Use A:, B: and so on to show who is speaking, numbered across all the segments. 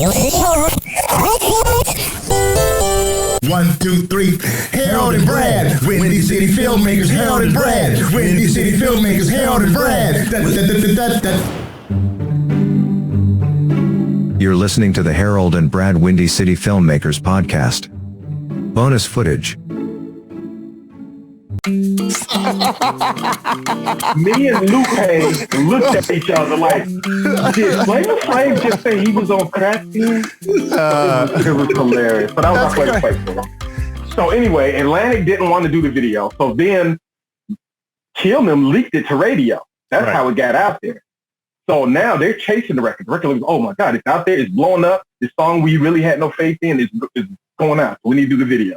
A: One, two, three. Harold and Brad, Windy City filmmakers. Harold and Brad, Windy City filmmakers. Harold and Brad.
B: You're listening to the Harold and Brad Windy City Filmmakers podcast. Bonus footage.
C: Me and Lupe looked at each other like, did Flavor Flav just say he was on crack then? It was hilarious. But I was on Flavor Flav. So anyway, Atlantic didn't want to do the video. So then Kill Them leaked it to radio. That's how it got out there. So now they're chasing the record. The record was, oh my God, it's out there. It's blowing up. This song we really had no faith in is going out. So we need to do the video.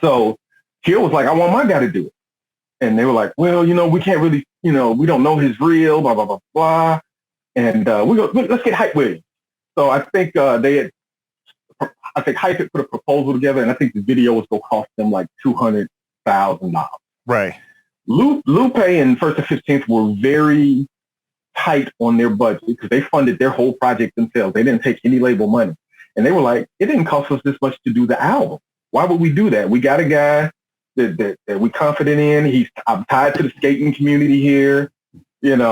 C: So Kill was like, I want my guy to do it. And they were like, well, we can't really, we don't know his real, blah, blah, blah, blah. And let's get Hype Williams. So I think Hype had put a proposal together, and I think the video was going to cost them like $200,000.
D: Right.
C: Lupe and First and 15th were very tight on their budget because they funded their whole project themselves. They didn't take any label money. And they were like, it didn't cost us this much to do the album. Why would we do that? We got a guy that we confident in. I'm tied to the skating community here, and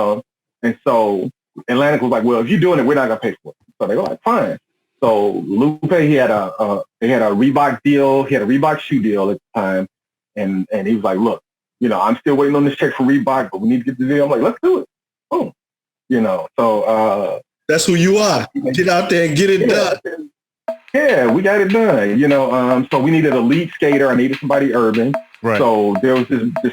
C: so Atlantic was like, well, if you're doing it, we're not gonna pay for it. So they were like, fine. So Lupe, they had a Reebok deal, he had a Reebok shoe deal at the time, and he was like, look, I'm still waiting on this check for Reebok, but we need to get the deal. I'm like, let's do it. Boom. So
E: that's who you are. Get out there and get it done.
C: Yeah, we got it done, so we needed a lead skater. I needed somebody urban. Right. So there was this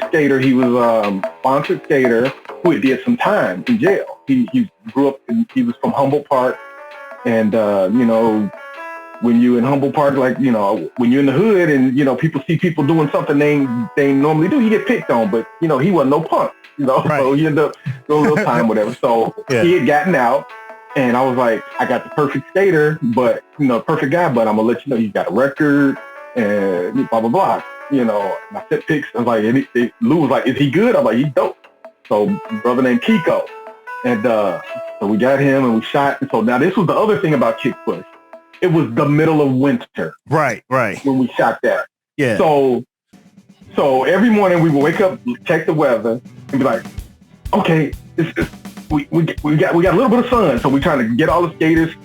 C: skater. He was a sponsored skater who had did some time in jail. He grew up, he was from Humboldt Park. And, when you in Humboldt Park, like, when you're in the hood and, people see people doing something they normally do, you get picked on. But, he wasn't no punk, so he ended up doing a little time, whatever. So he had gotten out. And I was like, I got the perfect skater, but, perfect guy, but I'm going to let you know he's got a record and blah, blah, blah. I sent pics. I was like, Lou was like, is he good? I'm like, he's dope. So brother named Kiko. And so we got him and we shot. And so now this was the other thing about Kick Push. It was the middle of winter.
D: Right.
C: When we shot that.
D: Yeah.
C: So every morning we would wake up, check the weather, and be like, okay, we got a little bit of sun, so we're trying to get all the skaters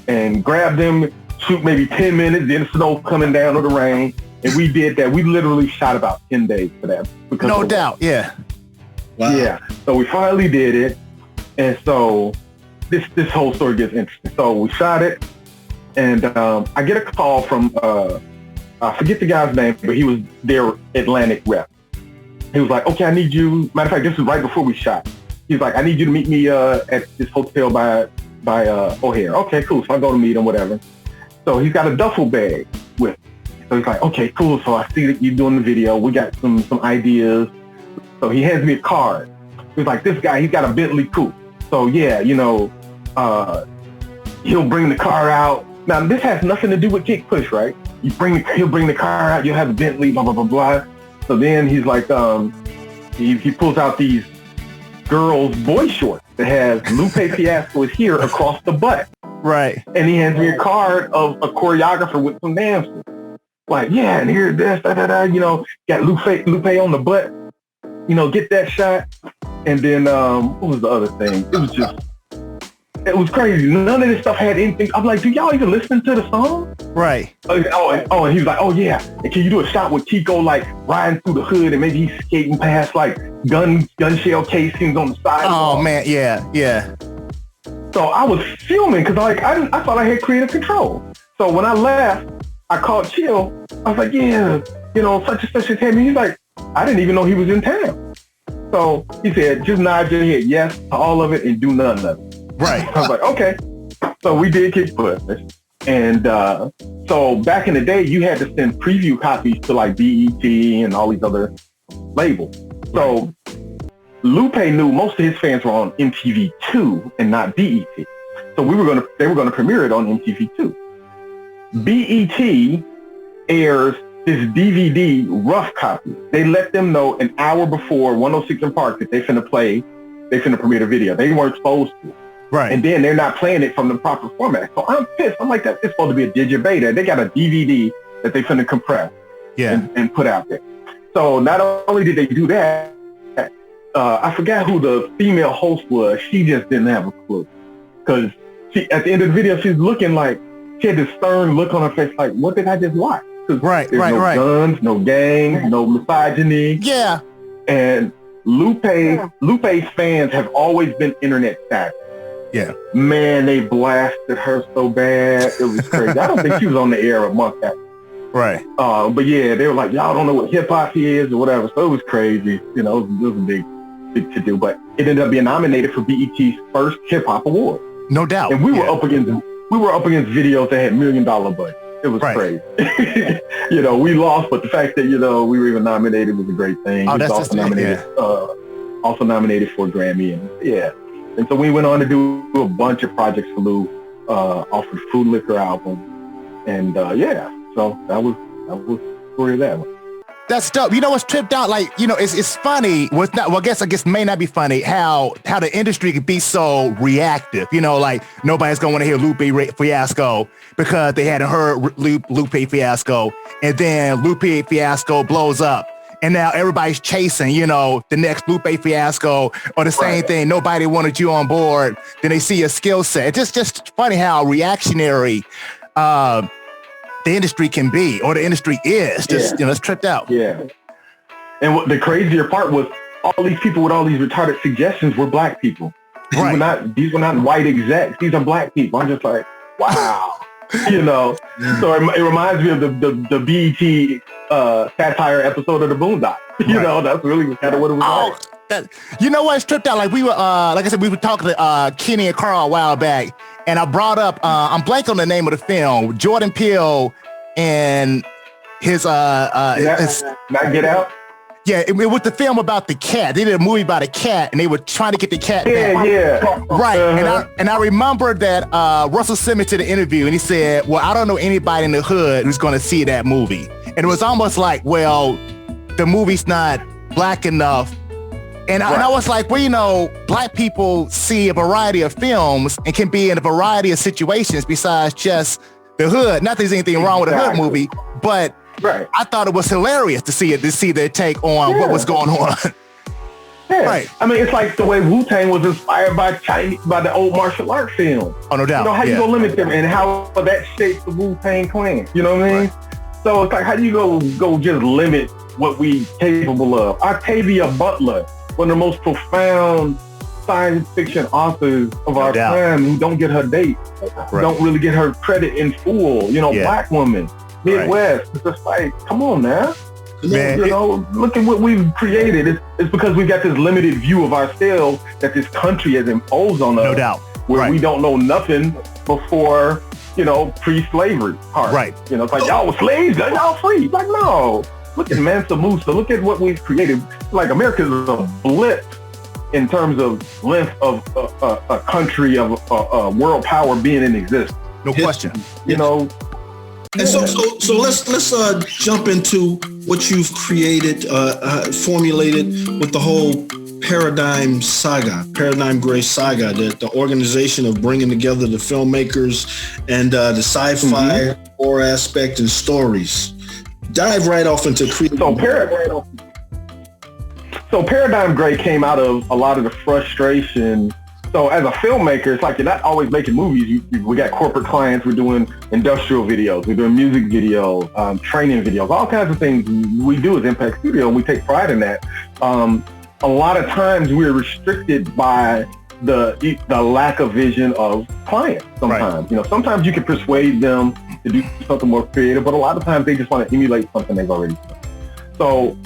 C: and grab them, shoot maybe 10 minutes, then the snow coming down or the rain, and we did that. We literally shot about 10 days for that.
D: No doubt, yeah.
E: Wow.
C: Yeah, so we finally did it, and so this whole story gets interesting. So we shot it, and I get a call from, I forget the guy's name, but he was their Atlantic rep. He was like, okay, I need you, matter of fact, this is right before we shot. He's like, I need you to meet me at this hotel by O'Hare. Okay, cool. So I go to meet him, whatever. So he's got a duffel bag with him. So he's like, okay, cool. So I see that you're doing the video. We got some ideas. So he hands me a card. He's like, this guy, he's got a Bentley coupe. So yeah, he'll bring the car out. Now this has nothing to do with Kick Push, right? He'll bring the car out. You'll have a Bentley, blah blah blah blah. So then he's like, he pulls out these girls' boy shorts that has Lupe Fiasco is here across the butt.
D: Right.
C: And he hands me a card of a choreographer with some dancers. Like, yeah, and here, this, got Lupe on the butt, get that shot. And then, what was the other thing? It was crazy. None of this stuff had anything. I'm like, do y'all even listen to the song?
D: Right.
C: And he was like, oh yeah. And can you do a shot with Kiko, like, riding through the hood and maybe he's skating past, like, gun shell casings on the side?
D: Oh, man, yeah.
C: So I was fuming because, like, I thought I had creative control. So when I left, I called Chill. I was like, yeah, such and such is happening. He's like, I didn't even know he was in town. So he said, just nod your head yes to all of it and do none of it.
D: Right.
C: I was like, okay. So we did Kick Push. And so back in the day, you had to send preview copies to like BET and all these other labels. So Lupe knew most of his fans were on MTV2 and not BET. So they were gonna premiere it on MTV2. BET airs this DVD rough copy. They let them know an hour before 106 in Park that they finna premiere the video. They weren't supposed to.
D: Right.
C: And then they're not playing it from the proper format. So I'm pissed. I'm like, that it's supposed to be a digibeta. They got a DVD that they finna compress and put out there. So not only did they do that, I forgot who the female host was. She just didn't have a clue. Because at the end of the video, she's looking like, she had this stern look on her face like, what did I just watch?
D: Right.
C: No guns, no gangs, no misogyny.
D: Yeah.
C: And Lupe's fans have always been internet savvy.
D: Yeah.
C: Man, they blasted her so bad. It was crazy. I don't think she was on the air a month after.
D: Right.
C: But yeah, they were like, y'all don't know what hip hop is or whatever. So it was crazy. You know, it was a big to do. But it ended up being nominated for BET's first hip hop award.
D: No doubt.
C: And we were up against videos that had $1 million budget. It was crazy. You know, we lost, but the fact that, you know, we were even nominated was a great thing.
D: Oh,
C: we
D: that's
C: was also nominated for a Grammy. And so we went on to do a bunch of projects for Lou off of the Food Liquor album. And so that was the story of that one.
D: That's dope. You know what's tripped out? Like, you know, it's funny. I guess may not be funny how the industry could be so reactive. You know, like nobody's gonna want to hear Lupe Fiasco because they hadn't heard Lupe Fiasco, and then Lupe Fiasco blows up, and now everybody's chasing, you know, the next Lupe Fiasco or the same thing. Nobody wanted you on board. Then they see your skill set. It's just funny how reactionary the industry can be, or the industry is. Just you know, it's tripped out.
C: Yeah. And what the crazier part was, all these people with all these retarded suggestions were black people. These were not white execs. These are black people. I'm just like, wow. You know. So it reminds me of the BET satire episode of the Boondocks. You know, that's really kind of what it was like.
D: You know what? It's tripped out. Like we were, like I said, we were talking to Kenny and Carl a while back, and I brought up, I'm blank on the name of the film, Jordan Peele and his,
C: not Get Out?
D: Yeah, it was the film about the cat. They did a movie about a cat, and they were trying to get the cat back.
C: Yeah.
D: Right, and I remember that Russell Simmons did an interview, and he said, well, I don't know anybody in the hood who's going to see that movie. And it was almost like, well, the movie's not black enough. And I was like, well, you know, black people see a variety of films and can be in a variety of situations besides just the hood. Not that there's anything wrong with a hood movie, but I thought it was hilarious to see their take on what was going on.
C: Right. I mean, it's like the way Wu-Tang was inspired by the old martial art film.
D: Oh, no doubt.
C: You know, how you gonna limit them and how that shaped the Wu-Tang Clan. You know what I mean? Right. So it's like, how do you go just limit what we capable of? Octavia Butler, one of the most profound science fiction authors of our time, who don't get her date, don't really get her credit in full. You know, black woman, Midwest. It's just like, come on now. Man, you know, look at what we've created. It's because we've got this limited view of ourselves that this country has imposed on us.
D: No doubt.
C: Where we don't know nothing before, you know, pre-slavery part. Right. You know, it's like, y'all were slaves, y'all free. It's like, no. Look at Mansa Musa. Look at what we've created. Like, America is a blip in terms of length of a country, of world power being in existence.
D: No question.
C: You know.
E: And so let's jump into what you've created, formulated with the whole Paradigm Gray Saga, the organization of bringing together the filmmakers and the sci-fi horror aspect and stories. Dive right off into creative.
C: So Paradigm Gray came out of a lot of the frustration. So as a filmmaker, it's like you're not always making movies. We got corporate clients. We're doing industrial videos. We're doing music videos, training videos, all kinds of things we do as Impakt Studio, and we take pride in that. A lot of times we're restricted by the lack of vision of clients sometimes. You know, sometimes you can persuade them to do something more creative, but a lot of times they just want to emulate something they've already done. So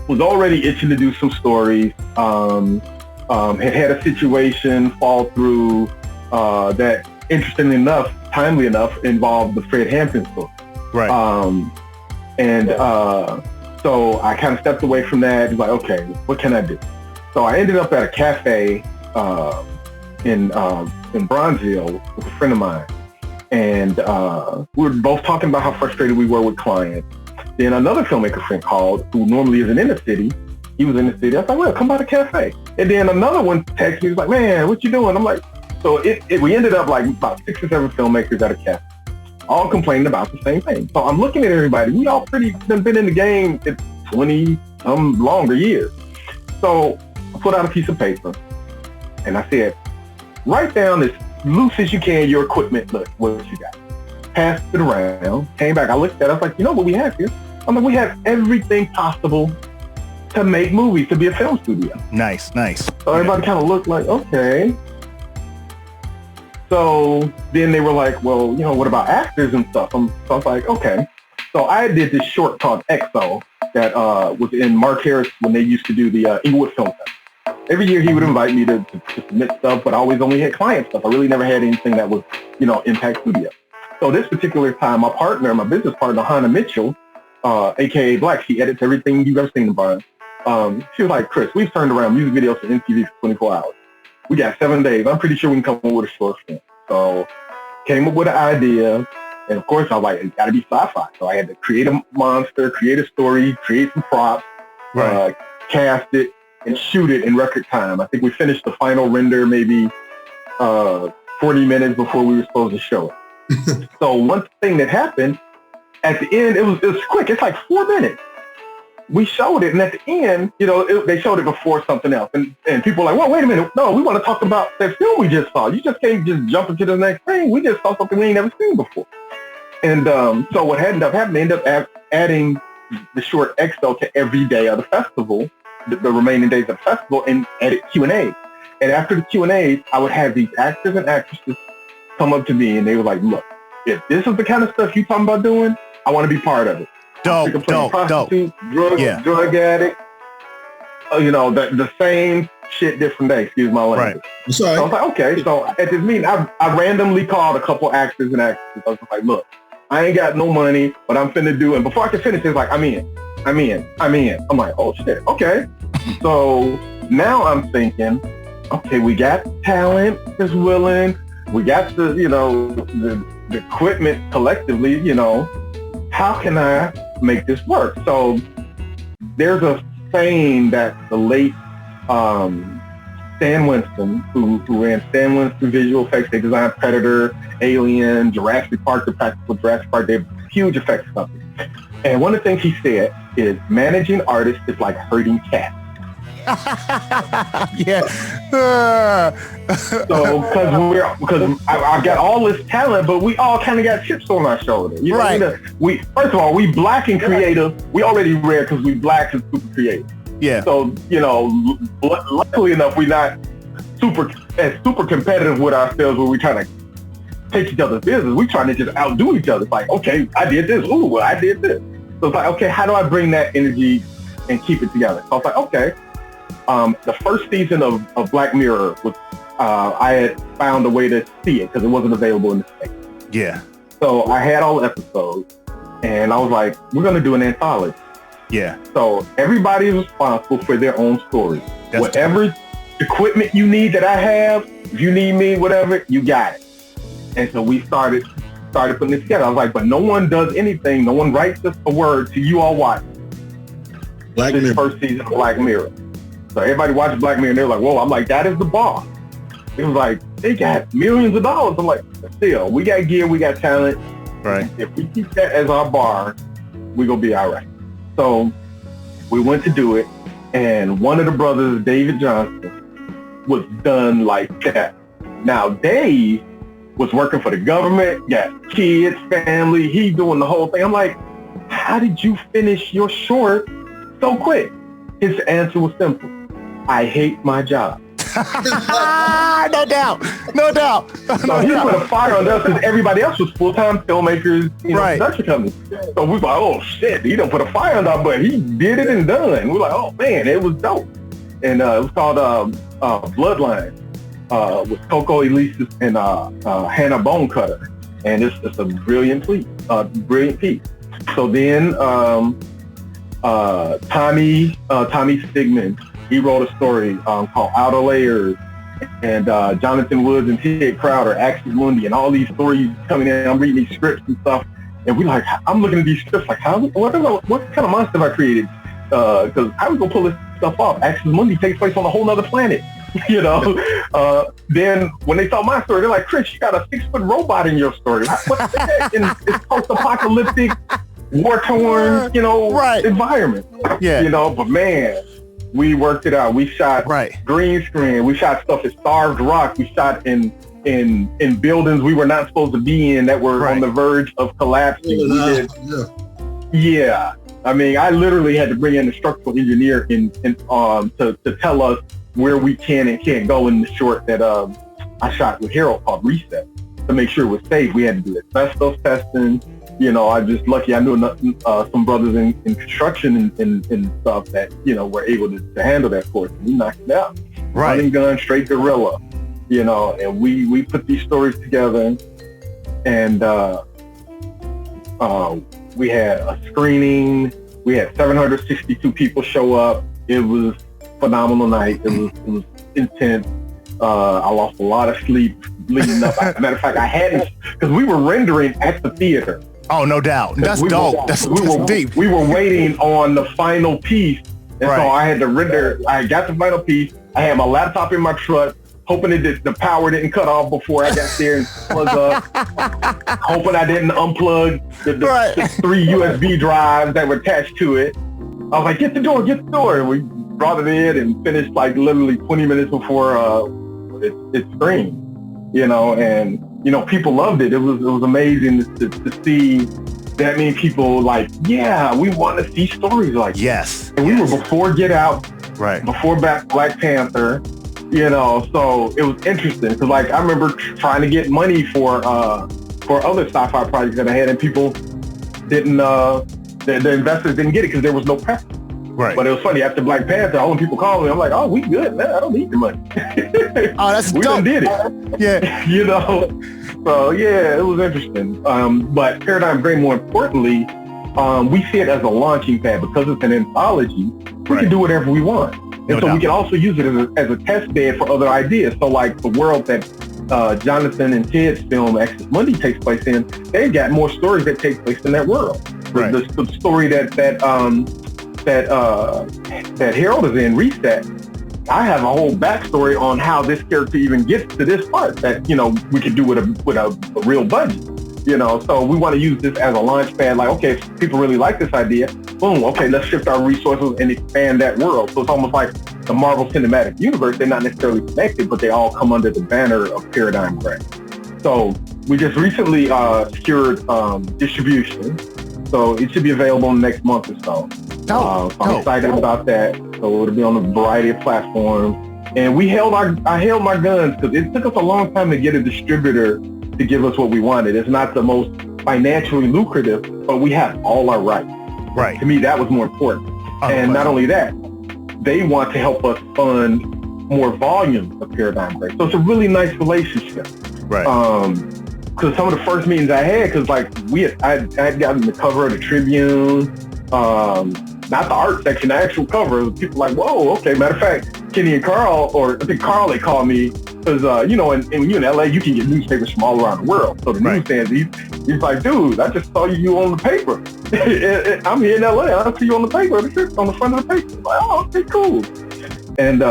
C: was already itching to do some stories. Had a situation fall through that, interestingly enough, timely enough, involved the Fred Hampton story. Right. So I kind of stepped away from that. Like, okay, what can I do? So I ended up at a cafe in Bronzeville with a friend of mine. And we were both talking about how frustrated we were with clients. Then another filmmaker friend called, who normally isn't in the city. He was in the city. I was like, well, come by the cafe. And then another one texted me. He was like, man, what you doing? I'm like, so we ended up like about 6 or 7 filmmakers at a cafe, all complaining about the same thing. So I'm looking at everybody. We all been in the game 20 some longer years. So I put out a piece of paper and I said, write down as loose as you can your equipment. Look, what you got. Passed it around, came back. I looked at it. I was like, you know what we have here? I'm like, we have everything possible to make movies, to be a film studio.
D: Nice.
C: So everybody kind of looked like, okay. So then they were like, well, you know, what about actors and stuff? So I was like, okay. So I did this short called EXO that was in Mark Harris when they used to do the Inglewood Film Festival. Every year he would invite me to submit stuff, but I always only had client stuff. I really never had anything that was, you know, Impakt Studio. So this particular time, my business partner, Hannah Mitchell, aka Black, she edits everything you've ever seen in Brian. She was like, Chris, we've turned around music videos for MTV for 24 hours. We got 7 days. I'm pretty sure we can come up with a short film. So came up with an idea. And of course, I was like, it's got to be sci-fi. So I had to create a monster, create a story, create some props, cast it, and shoot it in record time. I think we finished the final render maybe 40 minutes before we were supposed to show it. So one thing that happened, at the end, it was quick. It's like 4 minutes. We showed it, and at the end, you know, they showed it before something else. And people were like, well, wait a minute. No, we want to talk about that film we just saw. You just can't just jump into the next thing. We just saw something we ain't never seen before. And so what ended up happening, they ended up adding the short EXO to every day of the festival, the remaining days of the festival, and added Q&A. And after the Q&A, I would have these actors and actresses come up to me, and they were like, look, if this is the kind of stuff you talking about doing, I want to be part of it.
D: Dope.
C: Drug addict, you know, the same shit, different day, excuse my language.
E: Right. So
C: I was like, okay. So at this meeting, I randomly called a couple actors and actresses. I was like, look, I ain't got no money, but I'm finna do it. And before I could finish, it's like, I'm in. I'm like, oh shit, okay. So now I'm thinking, okay, we got talent that's willing. We got the, you know, the equipment collectively, you know, how can I make this work? So there's a saying that the late Stan Winston, who ran Stan Winston Visual Effects, they designed Predator, Alien, Jurassic Park, the practical Jurassic Park, they're huge effects company. And one of the things he said is managing artists is like herding cats.
D: Yeah.
C: So because I got all this talent, but we all kind of got chips on our shoulder. You know,
D: right.
C: We first of all, we black and creative. We already rare because we black and super creative.
D: Yeah.
C: So you know, luckily enough, we're not super competitive with ourselves where we're trying to take each other's business. We're trying to just outdo each other. It's like, okay, I did this. Ooh, well, I did this. So it's like, okay, how do I bring that energy and keep it together? So I was like, okay. The first season of Black Mirror was, I had found a way to see it because it wasn't available in the States.
D: Yeah.
C: So I had all the episodes and I was like, we're going to do an anthology.
D: Yeah.
C: So everybody is responsible for their own story.
D: That's
C: whatever equipment you need that I have, if you need me, whatever, you got it. And so we started putting this together. I was like, but no one does anything. No one writes us a word till you all watch this first season of Black Mirror. So everybody watched Black Mirror and they were like, whoa, I'm like, that is the boss. It was like, they got millions of dollars. I'm like, still, we got gear, we got talent.
D: Right.
C: If we keep that as our bar, we're going to be all right. So we went to do it. And one of the brothers, David Johnson, was done like that. Now, Dave was working for the government, got kids, family. He's doing the whole thing. I'm like, how did you finish your short so quick? His answer was simple. I hate my job.
D: No doubt.
C: So he put a fire on us because everybody else was full-time filmmakers, you know,
D: right.
C: Production companies. So we were like, oh shit, he done put a fire on us, but he did it and done. We're like, oh man, it was dope. And it was called Bloodline with Coco Elisis and Hannah Bonecutter. And it's a brilliant piece. So then Tommy Stigman, he wrote a story called Outer Layers, and Jonathan Woods and Ted Crowder, Axel Mundi, and all these stories coming in. I'm reading these scripts and stuff, and we like, I'm looking at these scripts like, what kind of monster have I created? Because how are we gonna pull this stuff up. Axis Mundi takes place on a whole nother planet. Then when they saw my story, they're like, Chris, you got a 6-foot robot in your story. What's that? And it's post-apocalyptic, war-torn, environment.
D: Yeah.
C: But man, we worked it out. We shot green screen. We shot stuff at Starved Rock. We shot in buildings we were not supposed to be in that were on the verge of collapsing. I mean, I literally had to bring in a structural engineer to tell us where we can and can't go in the short that I shot with Harold called Reset to make sure it was safe. We had to do asbestos testing. I'm just lucky I knew some brothers in construction and stuff that, were able to handle that for us. We knocked it out. Running gun, straight guerrilla, and we put these stories together, and we had a screening. We had 762 people show up. It was a phenomenal night. It was intense. I lost a lot of sleep leading up. As a matter of fact, I hadn't, because we were rendering at the theater.
D: Oh, no doubt. That's dope. That's deep.
C: We were waiting on the final piece. And so I had to render. I got the final piece. I had my laptop in my truck, hoping the power didn't cut off before I got there and plugged up. Hoping I didn't unplug the 3 USB drives that were attached to it. I was like, get the door. And we brought it in and finished like literally 20 minutes before it screened. And people loved it. It was amazing to see that many people like, we want to see stories like
D: this.
C: And we were before Get Out, before Black Panther, so it was interesting because like I remember trying to get money for other sci-fi projects that I had, and people didn't, the investors didn't get it because there was no press. But it was funny, after Black Panther, all the people called me, I'm like, oh, we good, man. I don't need the money.
D: Oh, that's
C: we
D: dope.
C: done did it.
D: Yeah.
C: So yeah, it was interesting. But Paradigm Gray, more importantly, we see it as a launching pad because it's an anthology. We can do whatever we want. And so we can also use it as a test bed for other ideas. So like the world that Jonathan and Ted's film Axis Mundi takes place in, they've got more stories that take place in that world. The story that Harold is in, Reset, I have a whole backstory on how this character even gets to this part that, we could do with a real budget. So we want to use this as a launch pad. Like, okay, if people really like this idea, boom, okay, let's shift our resources and expand that world. So it's almost like the Marvel Cinematic Universe. They're not necessarily connected, but they all come under the banner of Paradigm Gray. So we just recently secured distribution. So it should be available in the next month or so. So I'm excited about that. So it'll be on a variety of platforms. And I held my guns because it took us a long time to get a distributor to give us what we wanted. It's not the most financially lucrative, but we have all our rights. To me, that was more important. And not only that, they want to help us fund more volume of Paradigm Gray. So it's a really nice relationship. Because some of the first meetings I had, because like I had gotten the cover of the Tribune, not the art section, the actual cover. People like, whoa, okay. Matter of fact, Kenny and Carl, or I think Carl, they called me because, when you're in LA, you can get newspapers from all around the world. So the newsstands, he's like, dude, I just saw you on the paper. I'm here in LA. I see you on the paper, on the front of the paper. I'm like, oh, okay, cool. And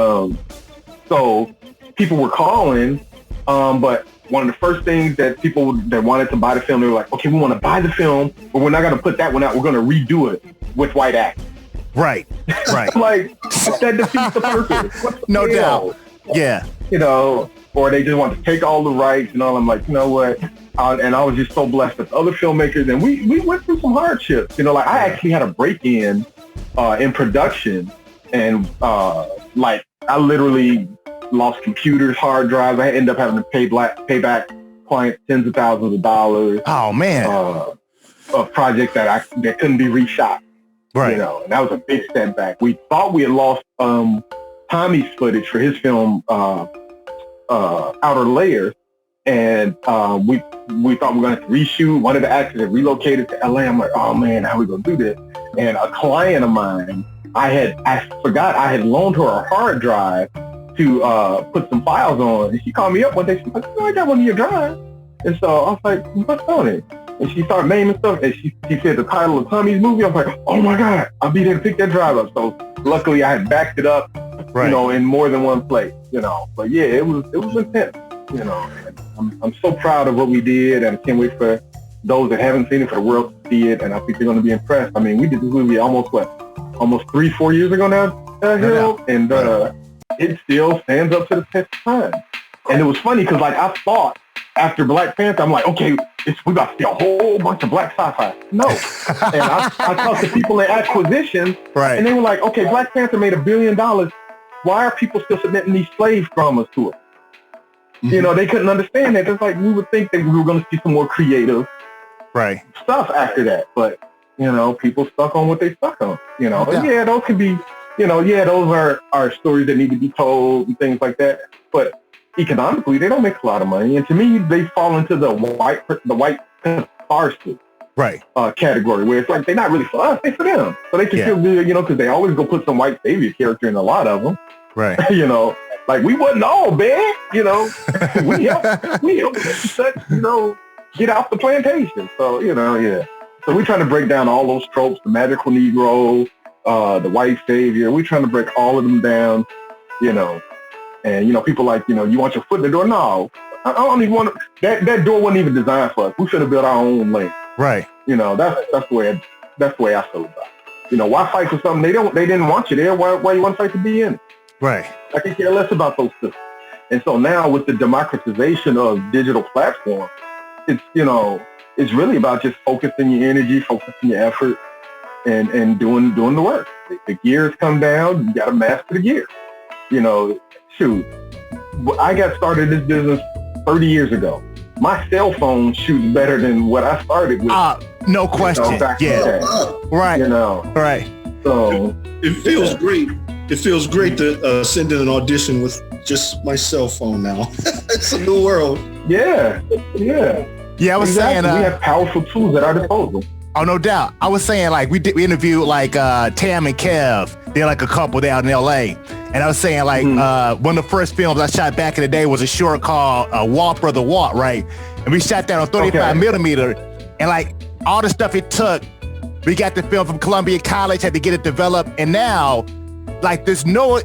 C: so people were calling, but one of the first things that people that wanted to buy the film, they were like, okay, we want to buy the film, but we're not going to put that one out. We're going to redo it with white actors.
D: I'm
C: like, that defeats the purpose.
D: No doubt. Yeah.
C: Or they just want to take all the rights and all. I'm like, you know what? And I was just so blessed with other filmmakers, and we went through some hardships. Like I actually had a break-in in production, and like I literally lost computers, hard drives. I ended up having to pay back clients tens of thousands of dollars.
D: Oh man!
C: Of projects that couldn't be reshot. And that was a big setback. We thought we had lost Tommy's footage for his film Outer Layers, and we thought we were going to reshoot. One of the actors had relocated to LA. I'm like, oh man, how are we going to do this? And a client of mine, I forgot I had loaned her a hard drive to put some files on, and she called me up one day. She's like, oh, I got one of your drives. And so I was like, what's on it? And she started naming stuff, and she said the title of Tommy's movie. I was like, oh my God, I'll be there to pick that drive up. So luckily I had backed it up,
D: right.
C: you know, in more than one place, you know. But yeah, it was intense, you know. I'm so proud of what we did, and I can't wait for those that haven't seen it, for the world to see it, and I think they're going to be impressed. I mean, we did this movie almost 3-4 years ago now, Harold, and it still stands up to the test of time. And it was funny because, like, I thought after Black Panther, I'm like, okay, we about to see a whole bunch of black sci-fi. No. And I talked to people in acquisitions,
D: right.
C: and they were like, okay, Black Panther made $1 billion. Why are people still submitting these slave dramas to it? Mm-hmm. You know, they couldn't understand that. It's like we would think that we were going to see some more creative stuff after that. But, you know, people stuck on what they stuck on, you know. But yeah, those could be, you know, those are stories that need to be told and things like that. But economically, they don't make a lot of money, and to me, they fall into the white catharsis category, where it's like they're not really for us, they're for them, so they can feel good, you know, because they always go put some white savior character in a lot of them, right? You know, like we wasn't all bad, you know, we helped, you know, get off the plantation, so you know, so we're trying to break down all those tropes, the magical Negro, the white savior. We're trying to break all of them down, you know. And, you know, people like, you know, you want your foot in the door? No, I don't even want to, that door wasn't even designed for us. We should have built our own lane. Right. You know, that's the way I feel about it. You know, why fight for something they didn't want you there? Why you want to fight to be in it? Right. I can care less about those things. And so now with the democratization of digital platforms, it's, you know, it's really about just focusing your energy, focusing your effort, and doing the work. The gears come down, you got to master the gear. You know, shoot, I got started this business 30 years ago. My cell phone shoots better than what I started with.
D: No question. Right.
C: You know.
D: Right.
C: So
E: it feels great. It feels great to send in an audition with just my cell phone now. It's a new world.
C: Yeah.
D: I was saying
C: we have powerful tools at our disposal.
D: Oh, no doubt. I was saying, like, we interviewed like Tam and Kev. They're like a couple down in LA. And I was saying, like, one of the first films I shot back in the day was a short called Walk Brother Walk, right? And we shot that on 35 millimeter. And like all the stuff it took, we got the film from Columbia College, had to get it developed. And now, like, there's no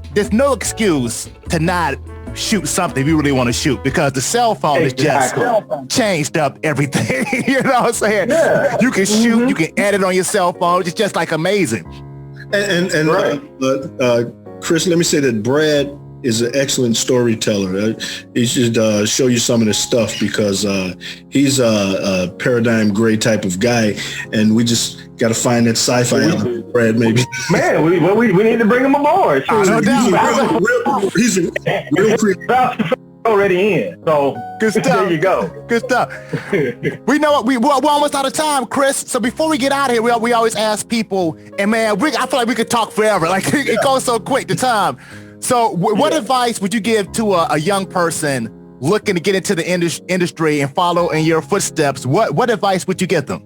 D: excuse to not shoot something we really want to shoot, because the cell phone has just changed up everything. You know what I'm saying? Yeah. You can shoot, you can edit on your cell phone. It's just like amazing.
E: And Chris, let me say that Brad is an excellent storyteller. He should show you some of this stuff, because he's a paradigm gray type of guy, and we just got to find that sci-fi element, Brad, maybe.
C: Man, we need to bring him aboard.
E: No doubt. He's a real creative.
C: Already in, so
D: good stuff.
C: There you go.
D: Good stuff. We know we're almost out of time, Chris. So before we get out of here, we always ask people, and man, I feel like we could talk forever. Like it goes so quick, the time. So what advice would you give to a young person looking to get into the industry and follow in your footsteps? What advice would you give them?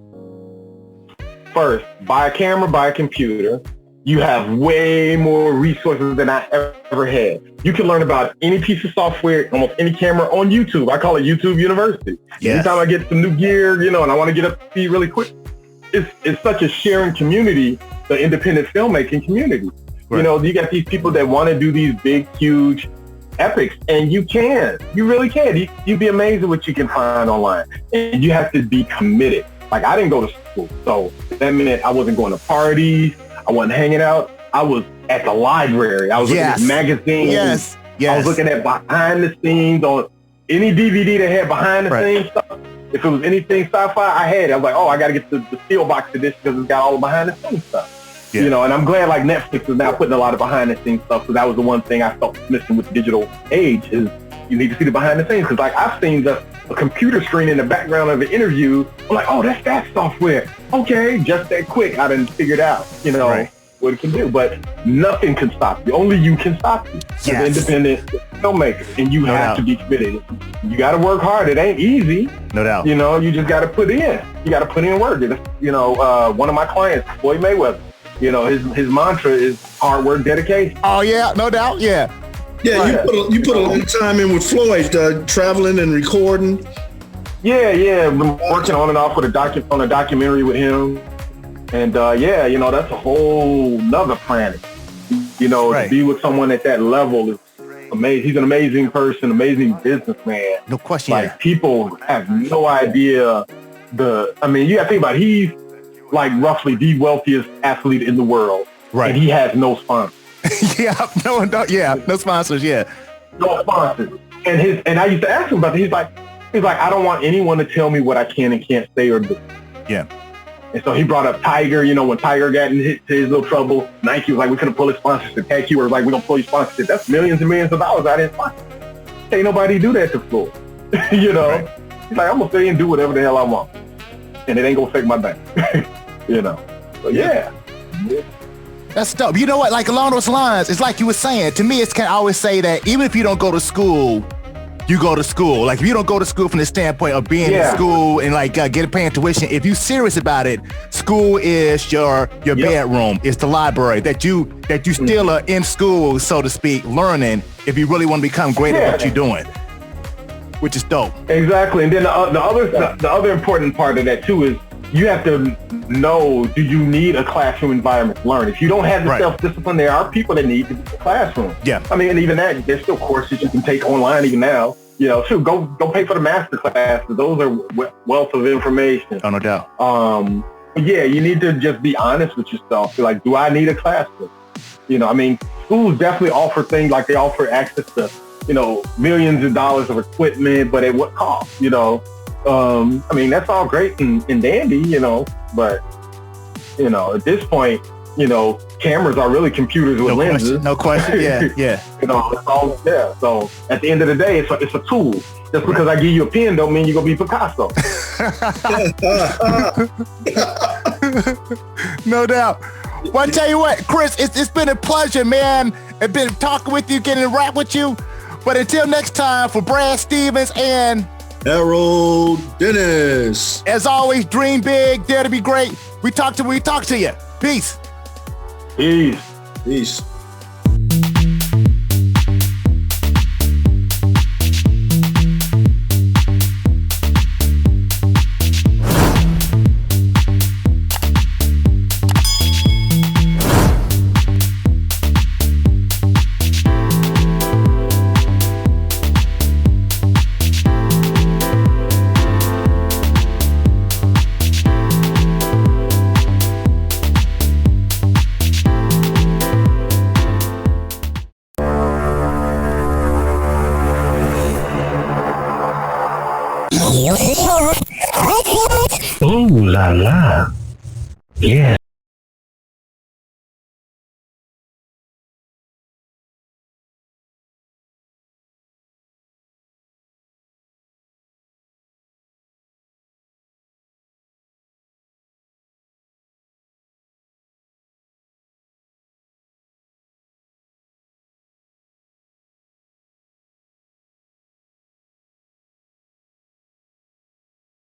C: First, buy a camera, buy a computer. You have way more resources than I ever had. You can learn about any piece of software, almost any camera on YouTube. I call it YouTube University. Yes. Anytime I get some new gear, you know, and I want to get up to speed really quick, it's such a sharing community, the independent filmmaking community. Right. You know, you got these people that want to do these big, huge epics, and you really can. You'd be amazed at what you can find online. And you have to be committed. Like, I didn't go to school, so that meant I wasn't going to parties. I wasn't hanging out. I was at the library. I was looking at magazines.
D: Yes.
C: I was looking at behind the scenes on any DVD that had behind the scenes stuff. If it was anything sci-fi, I had it. I was like, I got to get the steel box edition because it's got all the behind the scenes stuff. Yeah. You know, and I'm glad like Netflix is now putting a lot of behind the scenes stuff. So that was the one thing I felt missing with the digital age, is you need to see the behind the scenes. Because like I've seen a computer screen in the background of an interview. I'm like, that's that software. Okay, just that quick. I didn't figure it out, you know, what it can do. But nothing can stop you. Only you can stop you as an independent filmmaker. And you have to be committed. You got to work hard. It ain't easy.
D: No doubt.
C: You know, you just got to put in. You got to put in work. You know, one of my clients, Floyd Mayweather, you know, his mantra is hard work, dedication.
D: Oh, yeah, no doubt. Yeah.
E: Yeah, you put a lot of time in with Floyd, traveling and recording.
C: Yeah, been working on and off with on a documentary with him, and you know, that's a whole nother planet. You know, to be with someone at that level is amazing. He's an amazing person, amazing businessman.
D: No question.
C: Like, people have no idea you got to think about it. He's like roughly the wealthiest athlete in the world.
D: Right.
C: And he has no sponsors.
D: No sponsors,
C: No sponsors. And I used to ask him about it. He's like, I don't want anyone to tell me what I can and can't say or do.
D: Yeah.
C: And so he brought up Tiger, when Tiger got into his little trouble, Nike was like, we couldn't pull his sponsorship. Tag you was like, we're going to pull your sponsorship. That's millions and millions of dollars out of his pocket. Ain't nobody do that to floor. Right. He's like, I'm going to stay and do whatever the hell I want. And it ain't going to affect my bank. But yeah.
D: That's dope. You know what? Like, along those lines, it's like you were saying, to me, I always say that even if you don't go to school, you go to school. Like, if you don't go to school from the standpoint of being in school and like paying tuition, if you're serious about it, school is your bedroom. It's the library that you still are in school, so to speak, learning if you really want to become great at what you're doing, which is dope.
C: Exactly. And then the other important part of that too is you have to know, do you need a classroom environment to learn? If you don't have the self-discipline, there are people that need to be in the classroom.
D: Yeah.
C: And even that, there's still courses you can take online even now. Go pay for the master classes. Those are wealth of information.
D: Oh, no doubt.
C: You need to just be honest with yourself. Be like, do I need a classroom? Schools definitely offer things like they offer access to, millions of dollars of equipment, but at what cost? That's all great and dandy, but, at this point, cameras are really computers with lenses.
D: No question. Yeah.
C: It's all there. So at the end of the day, it's a tool. Just because I give you a pen don't mean you're going to be Picasso.
D: No doubt. Well, I tell you what, Chris, it's been a pleasure, man. It's been talking with you, getting to rap with you. But until next time, for Brad Stevens and
E: Harold Dennis.
D: As always, dream big, dare to be great. We talk to you. Peace.
E: Peace.
F: Ooh la la. Yeah.